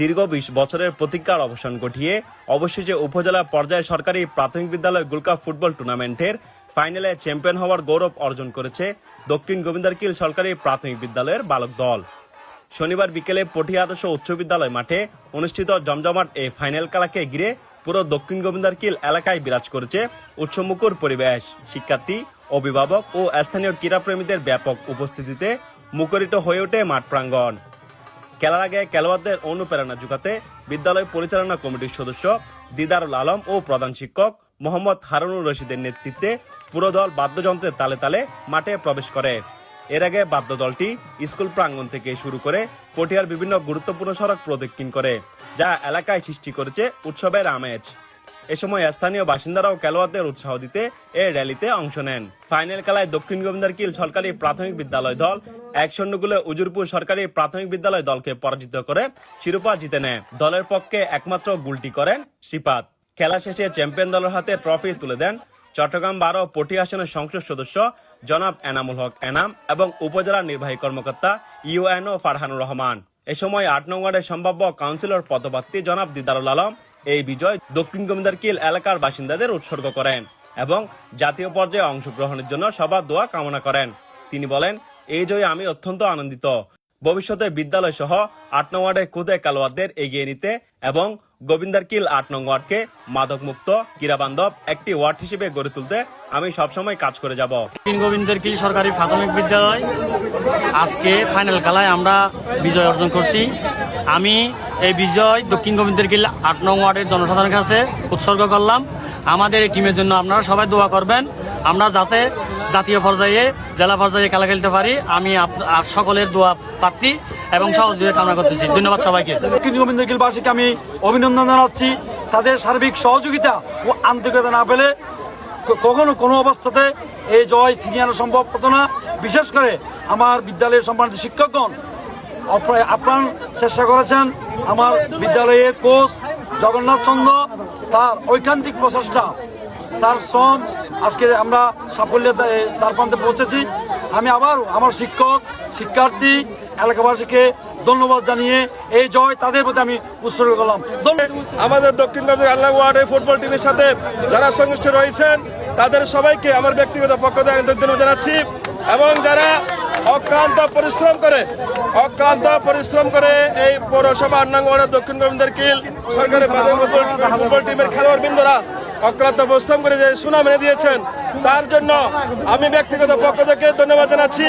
দীর্ঘ 20 বছরের প্রতীক্ষার অবসান ঘটিয়ে অবশেষে উপজেলা পর্যায়ে সরকারি প্রাথমিক বিদ্যালয় গোল্ড কাপ ফুটবল টুর্নামেন্টের ফাইনালে চ্যাম্পিয়ন হওয়ার গৌরব অর্জন করেছে দক্ষিণ গোবিন্দারকিল সরকারি প্রাথমিক বিদ্যালয়ের বালক দল। শনিবার বিকেলে পটিয়া আদর্শ উচ্চ বিদ্যালয় মাঠে অনুষ্ঠিত জমজমাট এই ফাইনাল খেলাকে ঘিরে পুরো দক্ষিণ গোবিন্দারকিল এলাকায় বিরাজ করেছে উৎসবমুখর পরিবেশ। শিক্ষার্থী, অভিভাবক ও স্থানীয় ক্রীড়াপ্রেমীদের ব্যাপক উপস্থিতিতে মুখরিত হয়ে ওঠে মাঠ প্রাঙ্গণ। খেলার আগে খেলোয়াড়দের অনুপ্রেরণা জোগাতে বিদ্যালয় পরিচালনা কমিটির সদস্য দিদারুল আলম ও প্রধান শিক্ষক মোহাম্মদ হারুনুর রশিদের নেতৃত্বে পুরো দল বাদ্যযন্ত্রের তালে তালে মাঠে প্রবেশ করে। এর আগে বাদ্য দলটি স্কুল প্রাঙ্গণ থেকে শুরু করে পটিয়ার বিভিন্ন গুরুত্বপূর্ণ সড়ক প্রদক্ষিণ করে, যা এলাকায় সৃষ্টি করেছে উৎসবের আমেজ। এ সময় স্থানীয় বাসিন্দারাও খেলোয়াড়দের উৎসাহ দিতে এই র্যালিতে অংশ নেন। ফাইনাল খেলায় দক্ষিণ গোবিন্দারকিল সরকারি প্রাথমিক বিদ্যালয় দল 1-0 গোলে উজিরপুর সরকারি প্রাথমিক বিদ্যালয় দলকে পরাজিত করে শিরোপা জিতে নেয়। দলের পক্ষে একমাত্র গোলটি করেন সিফাত। খেলা শেষে চ্যাম্পিয়ন দলের হাতে ট্রফি তুলে দেন চট্টগ্রাম 12 পটিয়া আসনের সংসদ সদস্য জনাব এনামুল হক এনাম এবং উপজেলা নির্বাহী কর্মকর্তা ইউএনও ফারহানুর রহমান। এ সময় 8 নং ওয়ার্ডের সম্ভাব্য কাউন্সিলর পদপ্রার্থী জনাব দিদারুল আলম এই বিজয় দক্ষিণ গোবিন্দারকিল এলাকার বাসিন্দাদের উৎসর্গ করেন এবং জাতীয় পর্যায়ে অংশগ্রহণের জন্য সবার দোয়া কামনা করেন। তিনি বলেন, এই জয়ে আমি অত্যন্ত আনন্দিত। ভবিষ্যতে বিদ্যালয় সহ 8 নং ওয়ার্ডের খুদে খেলোয়াড়দের এগিয়ে নিতে এবং গোবিন্দারকিল 8 নং ওয়ার্ডকে মাদকমুক্ত ক্রীড়াবান্ধব একটি ওয়ার্ড হিসেবে গড়ে তুলতে আমি সবসময় কাজ করে যাব। দক্ষিণ গোবিন্দারকিল সরকারি প্রাথমিক বিদ্যালয় আজকে ফাইনাল খেলায় আমরা বিজয় অর্জন করছি। আমি এই বিজয় দক্ষিণ গোবিন্দারকিল 8 নং ওয়ার্ডের জনসাধারণের কাছে উৎসর্গ করলাম। আমাদের এই টিমের জন্য আপনারা সবাই দোয়া করবেন, আমরা যাতে জাতীয় পর্যায়ে জেলা পর্যায়ে খেলা খেলতে পারি। আমি সকলের দোয়া প্রার্থী এবং সহযোগিতা কামনা করতেছি। ধন্যবাদ সবাইকে। দক্ষিণ গোবিন্দারকিলবাসীকে আমি অভিনন্দন জানাচ্ছি। তাদের সার্বিক সহযোগিতা ও আন্তরিকতা না পেলে কখনো কোনো অবস্থাতে এই জয় ছিনিয়ে আনা সম্ভব হতো না। বিশেষ করে আমার বিদ্যালয়ের সম্মানিত শিক্ষকগণ আপ্রাণ চেষ্টা করেছেন। আমার বিদ্যালয়ের কোচ জগন্নাথ চন্দ্র, তার ঐকান্তিক প্রচেষ্টা, তার শ্রম আজকে আমরা সাফল্যের তার প্রান্তে পৌঁছেছি। আমি আবারও আমার শিক্ষক, শিক্ষার্থী, এলাকাবাসীকে ধন্যবাদ জানিয়ে এই জয় তাদের প্রতি আমি উৎসর্গ করলাম। আমাদের দক্ষিণ গোবিন্দারকিল ওয়ার্ডের ফুটবল টিমের সাথে যারা সংশ্লিষ্ট রয়েছেন তাদের সবাইকে আমার ব্যক্তিগত পক্ষ থেকে ধন্যবাদ জানাচ্ছি এবং যারা অক্লান্ত পরিশ্রম করে এই পৌরসভা 8 নং ওয়ার্ডের দক্ষিণ গোবিন্দারকিল সরকারি প্রাথমিক ফুটবল টিমের খেলোয়াড় বৃন্দরা অক্লান্ত পরিশ্রম করে যে সুনাম এনে দিয়েছেন তার জন্য আমি ব্যক্তিগত পক্ষ থেকে ধন্যবাদ জানাচ্ছি।